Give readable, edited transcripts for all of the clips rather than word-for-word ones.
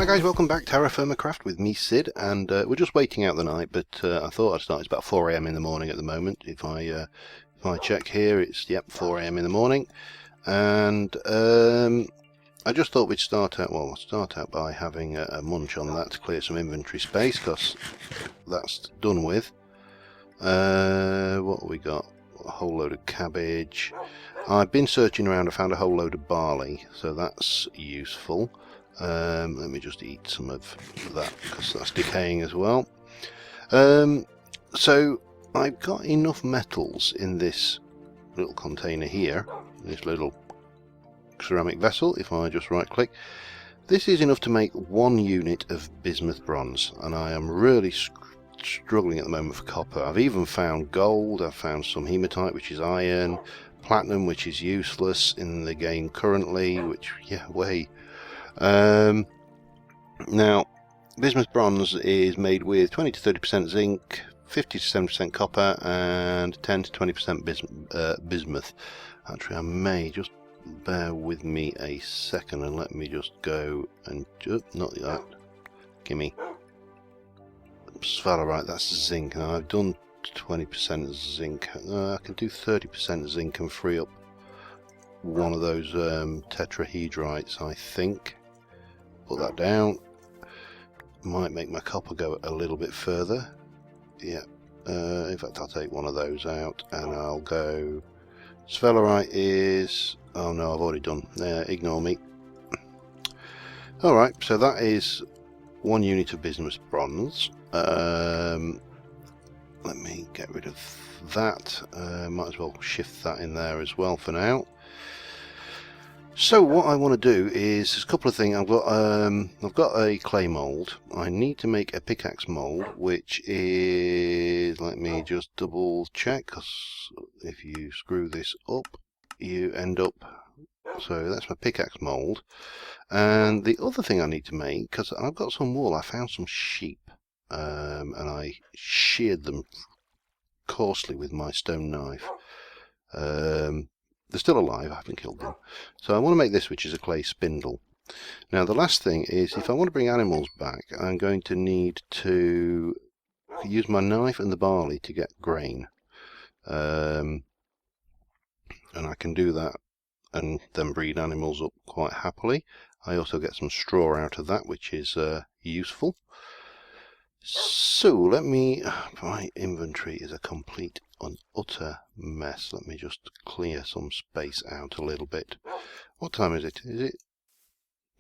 Hi guys, welcome back. TerraFirmaCraft with me, Sid, and we're just waiting out the night, but I thought I'd start. It's about 4 AM in the morning at the moment. If I check here, it's 4 AM in the morning, and I just thought we'd start out. Well, we'll start out by having a munch on that to clear some inventory space, because that's done with. What have we got? A whole load of cabbage. I've been searching around. I found a whole load of barley, so that's useful. Let me just eat some of that because that's decaying as well. So I've got enough metals in this little container here, this little ceramic vessel. If I just right click, this is enough to make 1 unit of bismuth bronze, and I am really struggling at the moment for copper. I've even found gold, I've found some hematite, which is iron, platinum, which is useless in the game currently, which now bismuth bronze is made with 20 to 30% zinc, 50 to 70% copper, and 10 to 20% bismuth. Actually, I may just bear with me a second and let me just go and not that. Gimme. Sphalerite, that's zinc. Now I've done 20% zinc. I can do 30% zinc and free up one of those tetrahedrites, I think. Put that down. Might make my copper go a little bit further. Yeah. In fact, I'll take one of those out and I'll go. Sphalerite is. Oh no, I've already done. Ignore me. Alright, so that is 1 unit of bismuth bronze. Let me get rid of that. Might as well shift that in there as well for now. So what I want to do is a couple of things. I've got a clay mold. I need to make a pickaxe mold, which is, let me just double check, because if you screw this up, you end up. So that's my pickaxe mold. And the other thing I need to make, because I've got some wool, I found some sheep, and I sheared them coarsely with my stone knife. They're still alive, I haven't killed them. So I want to make this, which is a clay spindle. Now the last thing is, if I want to bring animals back, I'm going to need to use my knife and the barley to get grain. And I can do that and then breed animals up quite happily. I also get some straw out of that, which is useful. So let me, my inventory is a complete and utter mess. Let me just clear some space out a little bit. What time is it? Is it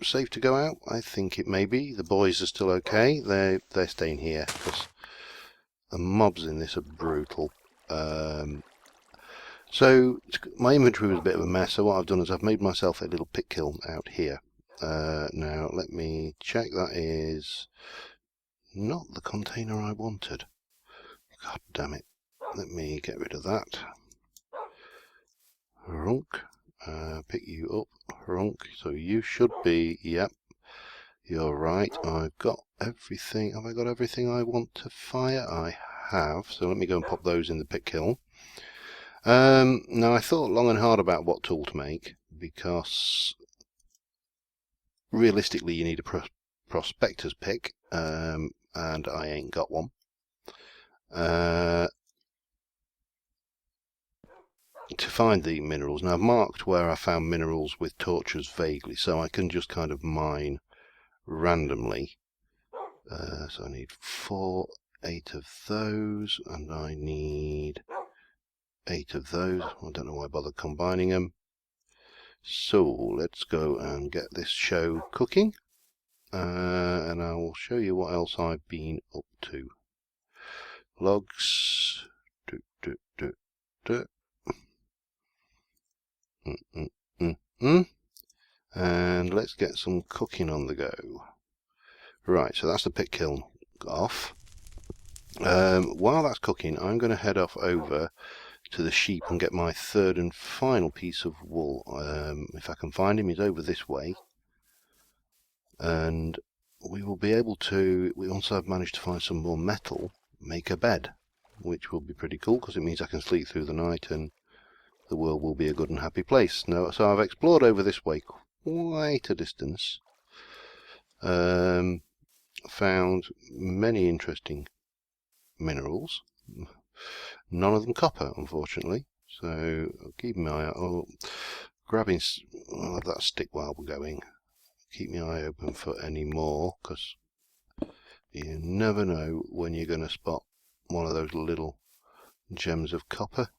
safe to go out? I think it may be. The boys are still okay. They're staying here because the mobs in this are brutal. So my inventory was a bit of a mess. So what I've done is I've made myself a little pit kiln out here. Now let me check. That is not the container I wanted. God damn it. Let me get rid of that. Hrunk. Pick you up. Hrunk. So you should be. Yep. You're right. I've got everything. Have I got everything I want to fire? I have. So let me go and pop those in the pit kiln. Now I thought long and hard about what tool to make, because realistically you need a prospector's pick. And I ain't got one. To find the minerals. Now I've marked where I found minerals with torches vaguely, so I can just kind of mine randomly. So I need 8 of those, and I need 8 of those. I don't know why I bother combining them. So let's go and get this show cooking. And I will show you what else I've been up to. Logs. And let's get some cooking on the go. Right, so that's the pit kiln off. While that's cooking, I'm going to head off over to the sheep and get my third and final piece of wool. If I can find him, he's over this way. And we will be able to, once I've managed to find some more metal, make a bed, which will be pretty cool, because it means I can sleep through the night and the world will be a good and happy place. Now, so I've explored over this way quite a distance. Found many interesting minerals, none of them copper, unfortunately. So I'll keep my eye out. Oh, grabbing that stick while we're going. Keep my eye open for any more, because you never know when you're going to spot one of those little gems of copper.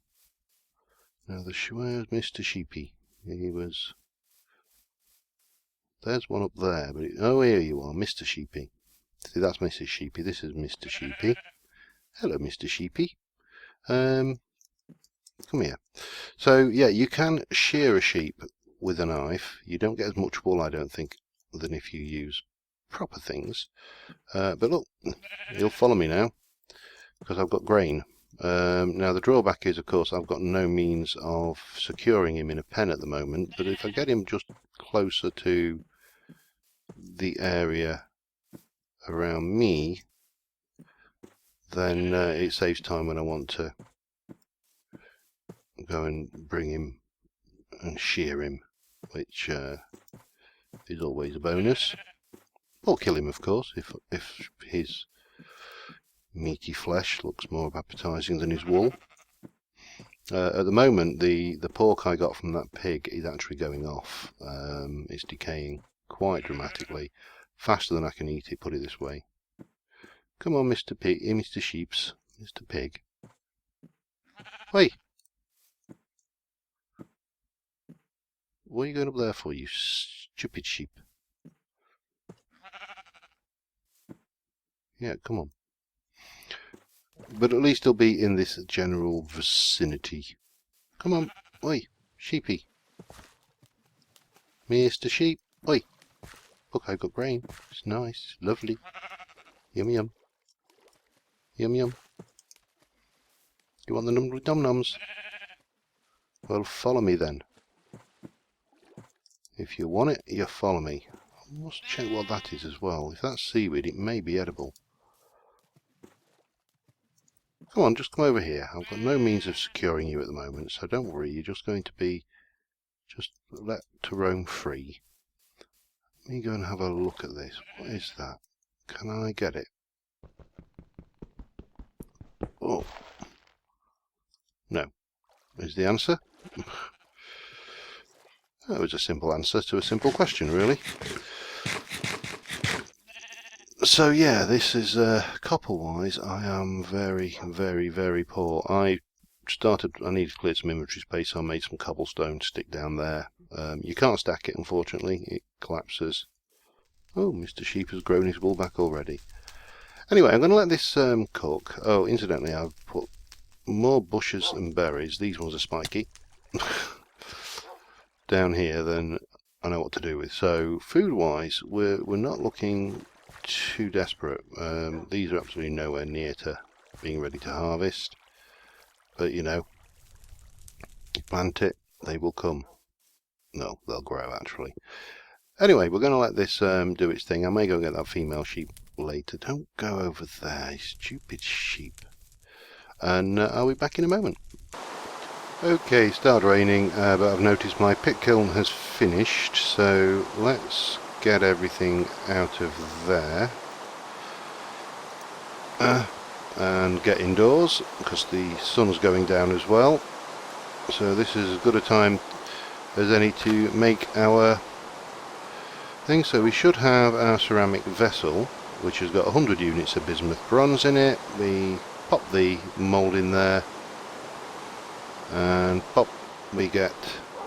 Now where's Mr. Sheepy? He was... There's one up there, but oh, here you are, Mr. Sheepy. See, that's Mrs. Sheepy. This is Mr. Sheepy. Hello, Mr. Sheepy. Come here. So yeah, you can shear a sheep with a knife. You don't get as much wool, I don't think, than if you use proper things. But look, he'll follow me now because I've got grain. Now the drawback is, of course, I've got no means of securing him in a pen at the moment. But if I get him just closer to the area around me, then it saves time when I want to go and bring him and shear him, which is always a bonus. Or kill him, of course, if his meaty flesh looks more appetizing than his wool. At the moment, the pork I got from that pig is actually going off. It's decaying quite dramatically, faster than I can eat it, put it this way. Come on, Mr. Pig, Mr. Sheeps, Mr. Pig. Hey! What are you going up there for, you stupid sheep? Yeah, come on. But at least he'll be in this general vicinity. Come on, oi, sheepy. Mr. Sheep, oi. Look, I've got grain. It's nice, lovely. Yum yum. Yum yum. You want the num-nums? Well, follow me then. If you want it, you follow me. I must check what that is as well. If that's seaweed, it may be edible. Come on, just come over here. I've got no means of securing you at the moment, so don't worry. You're just going to be just let to roam free. Let me go and have a look at this. What is that? Can I get it? Oh. No. Is the answer? That was a simple answer to a simple question, really. So yeah, this is copper-wise. I am very, very, very poor. I needed to clear some inventory space, so I made some cobblestone to stick down there. You can't stack it, unfortunately. It collapses. Oh, Mr. Sheep has grown his wool back already. Anyway, I'm going to let this cook. Oh, incidentally, I've put more bushes and berries. These ones are spiky. Down here than I know what to do with. So food-wise, we're not looking too desperate. These are absolutely nowhere near to being ready to harvest. But you know, you plant it, they will come. No, they'll grow actually. Anyway, we're going to let this do its thing. I may go and get that female sheep later. Don't go over there, you stupid sheep. And I'll be back in a moment. Okay, started raining, but I've noticed my pit kiln has finished, so let's get everything out of there and get indoors because the sun's going down as well. So this is as good a time as any to make our thing. So we should have our ceramic vessel, which has got 100 units of bismuth bronze in it. We pop the mould in there and pop, we get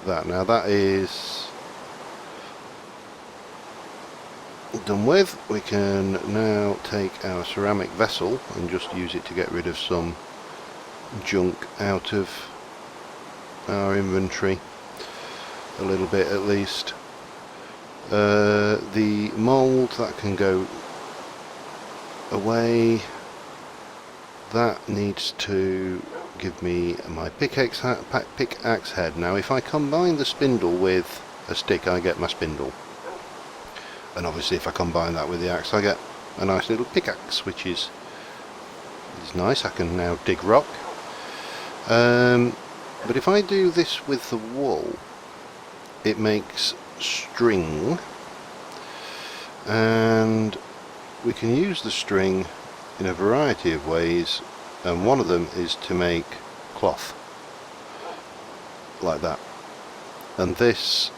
that. Now that is done with. We can now take our ceramic vessel and just use it to get rid of some junk out of our inventory, a little bit at least. The mould, that can go away. That needs to give me my pickaxe head. Now if I combine the spindle with a stick, I get my spindle, and obviously if I combine that with the axe, I get a nice little pickaxe, which is nice. I can now dig rock. But if I do this with the wool, it makes string, and we can use the string in a variety of ways, and one of them is to make cloth like that, and this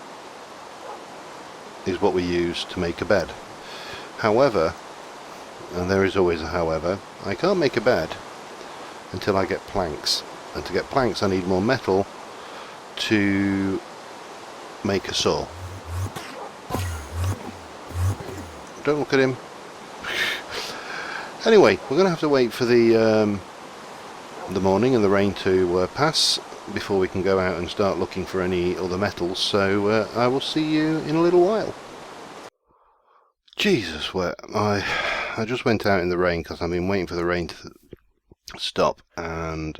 is what we use to make a bed. However, and there is always a however, I can't make a bed until I get planks, and to get planks I need more metal to make a saw. Don't look at him. Anyway, we're going to have to wait for the morning and the rain to pass before we can go out and start looking for any other metals, so I will see you in a little while. Jesus, wet. I just went out in the rain because I've been waiting for the rain to stop, and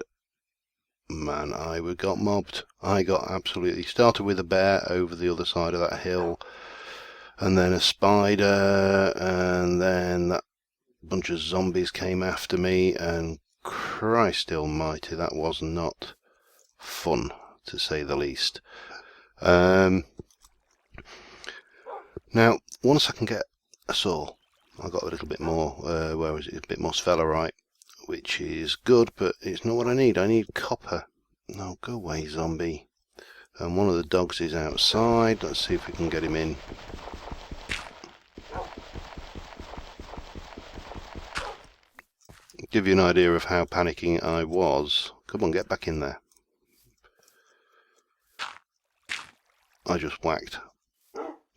man, I got mobbed. I got absolutely started with a bear over the other side of that hill, and then a spider, and then that bunch of zombies came after me, and Christ almighty, that was not fun, to say the least. Now, once I can get a saw, I got a little bit more, where is it, a bit more sphalerite, which is good, but it's not what I need. I need copper. No, go away, zombie. And one of the dogs is outside. Let's see if we can get him in. Give you an idea of how panicking I was. Come on, get back in there. I just whacked.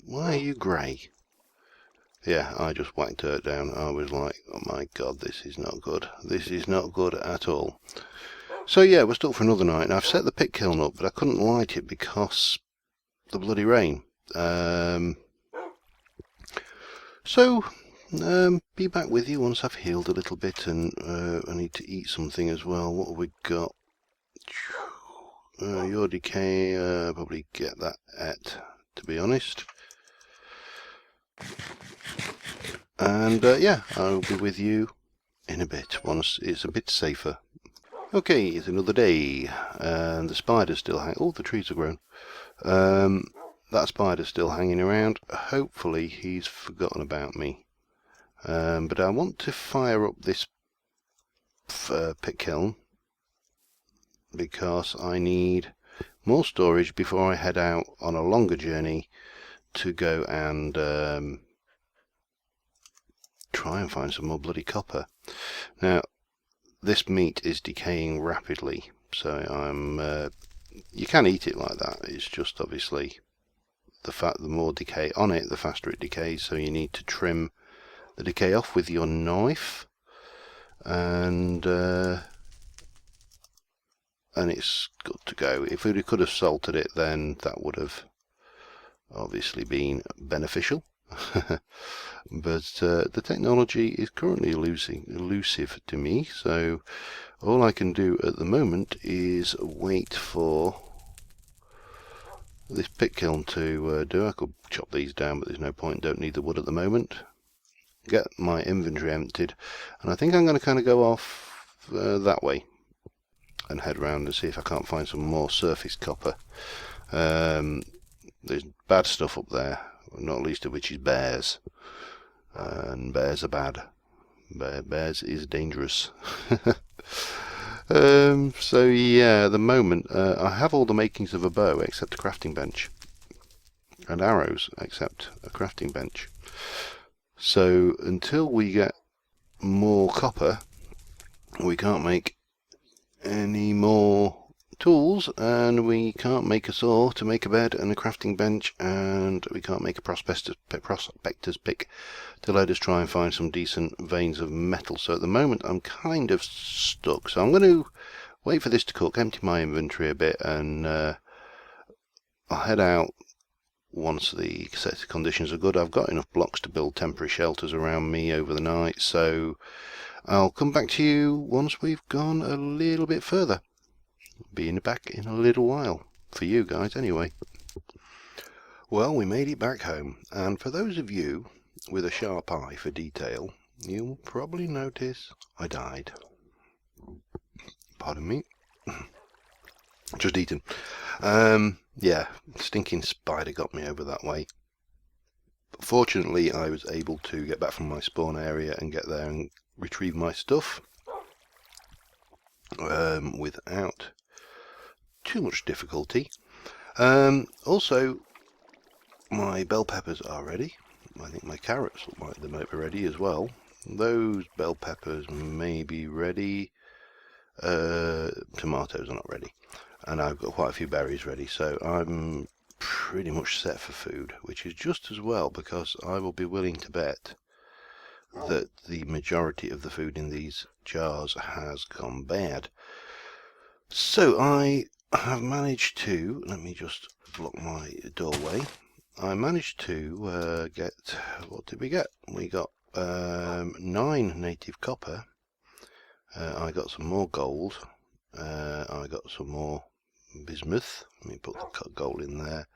Why are you grey? Yeah, I just whacked dirt down. I was like, oh my god, this is not good. This is not good at all. So yeah, we're stuck for another night. Now, I've set the pit kiln up, but I couldn't light it because the bloody rain. Be back with you once I've healed a little bit, and I need to eat something as well. What have we got? Your decay, probably get that to be honest. And yeah, I'll be with you in a bit once it's a bit safer. Okay, it's another day, and the spider's still hanging. Oh, the trees are grown. That spider's still hanging around. Hopefully he's forgotten about me. But I want to fire up this pit kiln because I need more storage before I head out on a longer journey to go and try and find some more bloody copper. Now, this meat is decaying rapidly, so you can eat it like that. It's just obviously the more decay on it, the faster it decays, so you need to trim the decay off with your knife, and it's good to go. If we could have salted it, then that would have obviously been beneficial. But the technology is currently elusive to me, so all I can do at the moment is wait for this pit kiln to do. I could chop these down, but there's no point, don't need the wood at the moment. Get my inventory emptied, and I think I'm going to kind of go off that way and head round and see if I can't find some more surface copper. There's bad stuff up there, not least of which is bears, and bears are bad. Bears is dangerous. So yeah, at the moment I have all the makings of a bow except a crafting bench, and arrows except a crafting bench. So until we get more copper, we can't make any more tools, and we can't make a saw to make a bed and a crafting bench, and we can't make a prospector's pick to let us try and find some decent veins of metal. So at the moment I'm kind of stuck, so I'm going to wait for this to cook, empty my inventory a bit, and I'll head out once the conditions are good. I've got enough blocks to build temporary shelters around me over the night, so I'll come back to you once we've gone a little bit further. Being back in a little while, for you guys anyway. Well, we made it back home, and for those of you with a sharp eye for detail, you'll probably notice I died. Pardon me. Just eating. Yeah, stinking spider got me over that way. But fortunately I was able to get back from my spawn area and get there and retrieve my stuff without too much difficulty. Also, my bell peppers are ready. I think my carrots might be ready as well. Those bell peppers may be ready. Tomatoes are not ready. And I've got quite a few berries ready, so I'm pretty much set for food, which is just as well, because I will be willing to bet that the majority of the food in these jars has gone bad. So I have managed to, let me just block my doorway. I managed to get, what did we get? We got 9 native copper. I got some more gold. I got some more bismuth. Let me put the gold in there.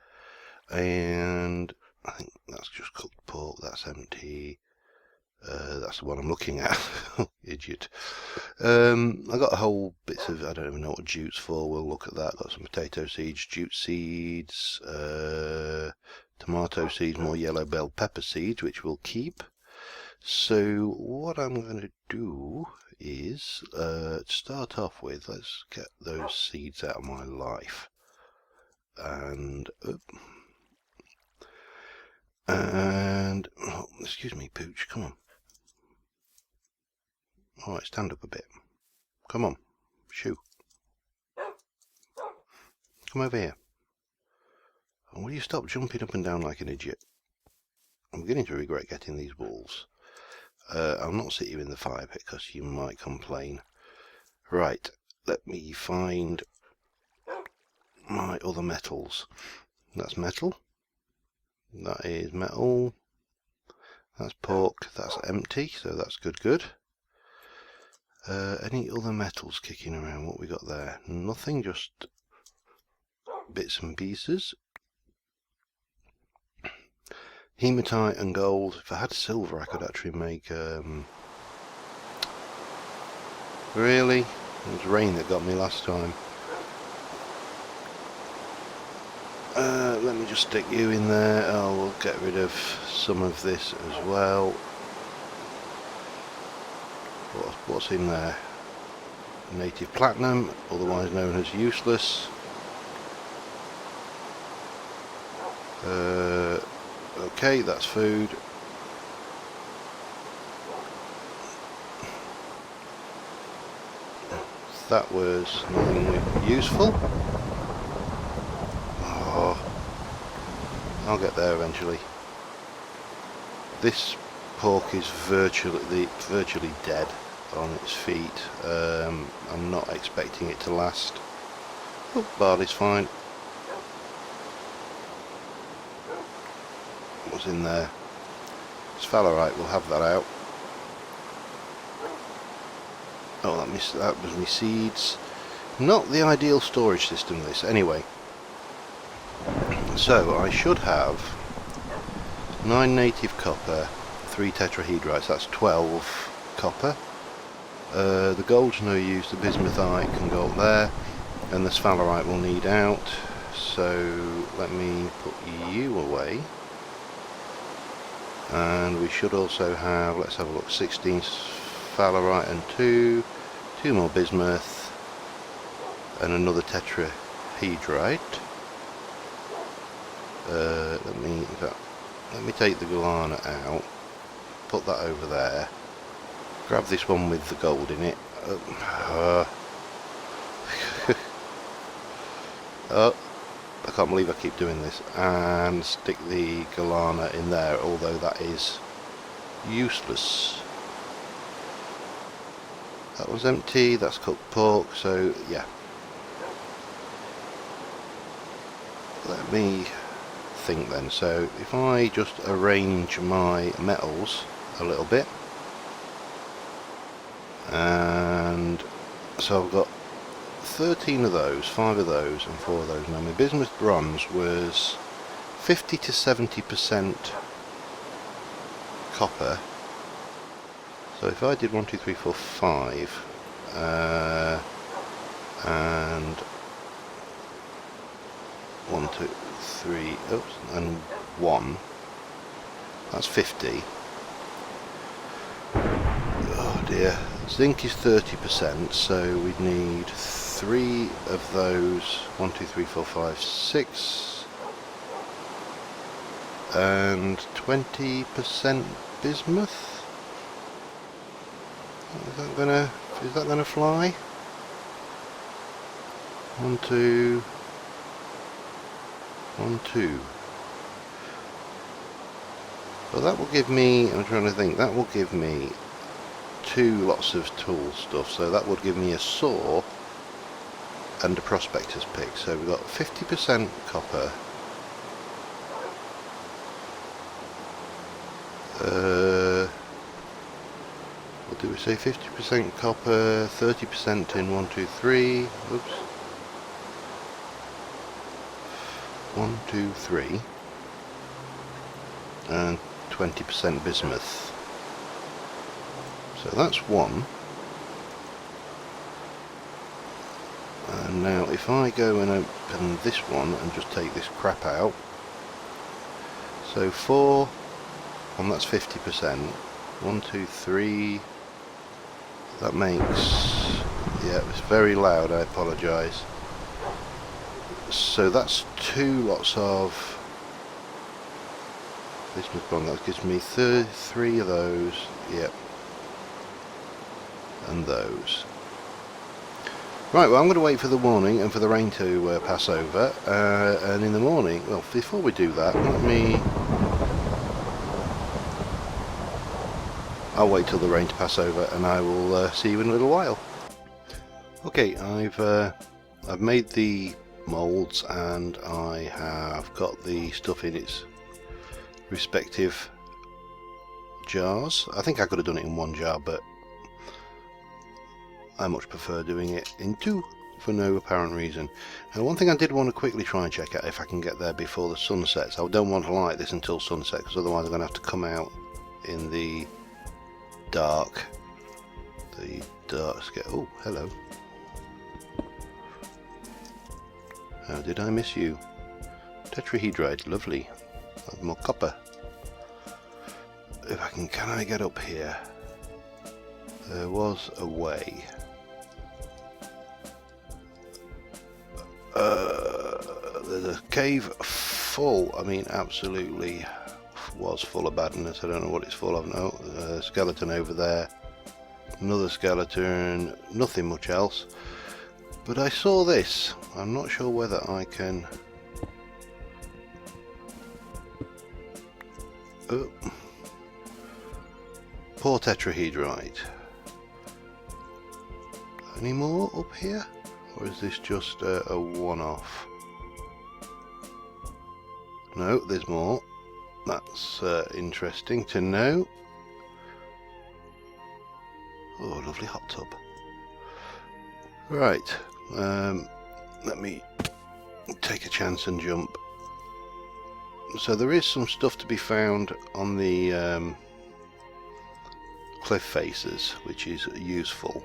And I think that's just cooked pork. That's empty. That's the one I'm looking at. Idiot. I got a whole bits of, I don't even know what jute's for. We'll look at that. Got some potato seeds, jute seeds, tomato seeds, more yellow bell pepper seeds, which we'll keep. So what I'm going to do is, to start off with, let's get those seeds out of my life. And oh, excuse me, Pooch, come on. Alright, stand up a bit. Come on, shoo. Come over here. And will you stop jumping up and down like an idiot? I'm beginning to regret getting these wolves. I'll not sit you in the fire pit because you might complain. Right, let me find my other metals. That's metal. That is metal. That's pork. That's empty, so that's good. Any other metals kicking around? What we got there? Nothing, just bits and pieces. Hematite and gold. If I had silver, I could actually make... Really? It was rain that got me last time. Let me just stick you in there. We'll get rid of some of this as well. What's in there? Native platinum, otherwise known as useless. Okay, that's food. That was nothing useful. Oh, I'll get there eventually. This pork is virtually dead on its feet. I'm not expecting it to last. Oh, barley's fine. What's in there? Sphalerite, we'll have that out. Oh, that was my seeds. Not the ideal storage system, this. Anyway. So, I should have 9 native copper, 3 tetrahedrites, that's 12 copper. The gold's no use, the bismuthite can go up there, and the sphalerite will need out. So, let me put you away. And we should also have, let's have a look, 16 sphalerite and 2 more bismuth, and another tetrahedrite. Let me take the guarana out, put that over there, grab this one with the gold in it. Oh, I can't believe I keep doing this, and stick the guarana in there, although that is useless. That was empty, that's cooked pork, so yeah. Let me think then. So if I just arrange my metals a little bit, and so I've got 13 of those, 5 of those and 4 of those. Now my bismuth bronze was 50 to 70% copper. So if I did 1, 2, 3, 4, 5 and 1, 2, 3, oops, and 1, That's 50. Oh dear. Zinc is 30%, so we'd need 3 of those. 1, 2, 3, 4, 5, 6. And 20% bismuth. Is that gonna fly? 1, 2, 1, 2. Well, that will give me, I'm trying to think, that will give me 2 lots of tool stuff, so that would give me a saw and a prospector's pick. So we've got 50% copper, what do we say, 50% copper, 30% tin, 1, 2, 3, oops, 1, 2, 3, and 20% bismuth. So that's 1. And now if I go and open this one and just take this crap out, so 4, and that's 50%, 1, 2, 3, that makes, yeah, it's very loud, I apologise. So that's 2 lots of bismuth bond, that gives me 3 of those, yep, and those. Right, well I'm going to wait for the morning and for the rain to pass over, and in the morning, well before we do that, I'll wait till the rain to pass over and I will see you in a little while. Okay, I've made the moulds and I have got the stuff in its respective jars. I think I could have done it in 1 jar, but I much prefer doing it in 2 for no apparent reason. Now one thing I did want to quickly try and check out if I can get there before the sun sets. I don't want to light this until sunset because otherwise I'm going to have to come out in the dark. Oh, hello. How did I miss you? Tetrahedrite, lovely. I have more copper. If I can I get up here? There was a way. There's a cave full, I mean absolutely was full of badness. I don't know what it's full of. No, a skeleton over there, another skeleton, nothing much else. But I saw this. I'm not sure whether I can... Oh. Poor tetrahedrite. Any more up here? Or is this just a one-off? No, there's more. That's interesting to know. Oh, lovely hot tub. Right, let me take a chance and jump. So there is some stuff to be found on the cliff faces, which is useful.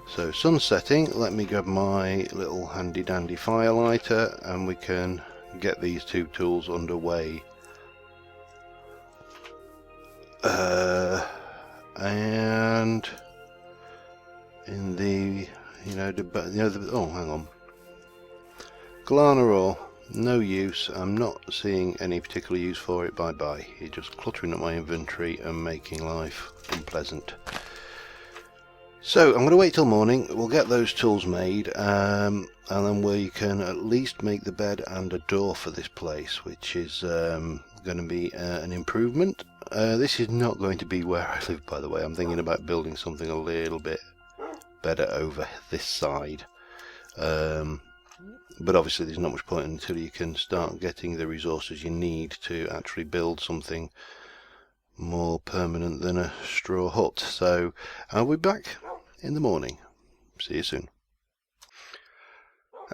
So sun setting, let me grab my little handy dandy firelighter and we can get these 2 tools underway. And in the, oh hang on, Galana ore, no use. I'm not seeing any particular use for it. Bye bye. You're just cluttering up my inventory and making life unpleasant. So I'm going to wait till morning. We'll get those tools made, and then we can at least make the bed and a door for this place, which is going to be an improvement. This is not going to be where I live, by the way. I'm thinking about building something a little bit better over this side. But obviously there's not much point until you can start getting the resources you need to actually build something more permanent than a straw hut. So I'll be back in the morning. See you soon.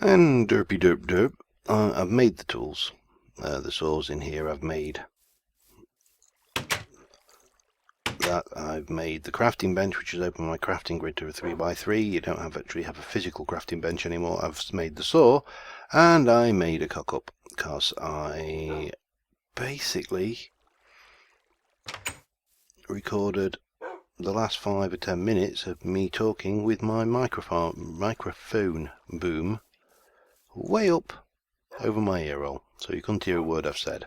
And derpy derp derp, I've made the tools. The saws in here I've made. That I've made the crafting bench, which has opened my crafting grid to a 3x3. You don't actually have a physical crafting bench anymore. I've made the saw, and I made a cock-up because I basically recorded the last 5 or 10 minutes of me talking with my microphone boom way up over my ear roll, so you couldn't hear a word I've said.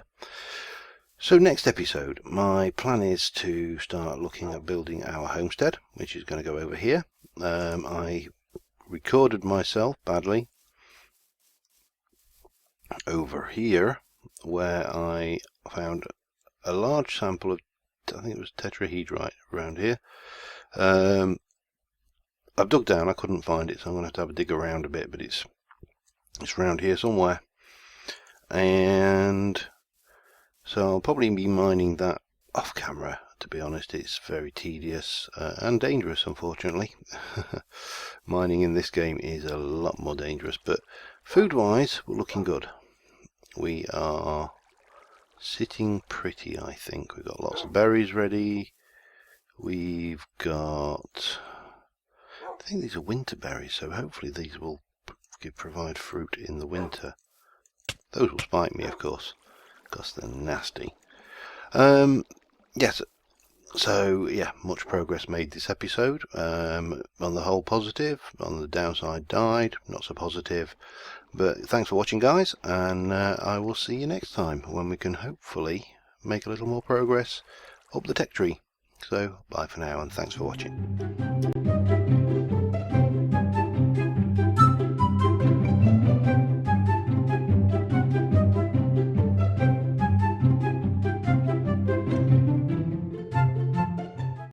So next episode, my plan is to start looking at building our homestead, which is going to go over here. I recorded myself badly over here, where I found a large sample of, I think it was tetrahedrite around here. I've dug down, I couldn't find it, so I'm going to have a dig around a bit, but it's around here somewhere. And so I'll probably be mining that off camera. To be honest, it's very tedious and dangerous, unfortunately. Mining in this game is a lot more dangerous, but food-wise, we're looking good. We are sitting pretty, I think. We've got lots of berries ready. We've got, I think these are winter berries, so hopefully these will provide fruit in the winter. Those will spike me, of course, because they're nasty. Yes, so yeah, much progress made this episode. On the whole, positive. On the downside, died. Not so positive. But thanks for watching, guys, and I will see you next time when we can hopefully make a little more progress up the tech tree. So bye for now, and thanks for watching.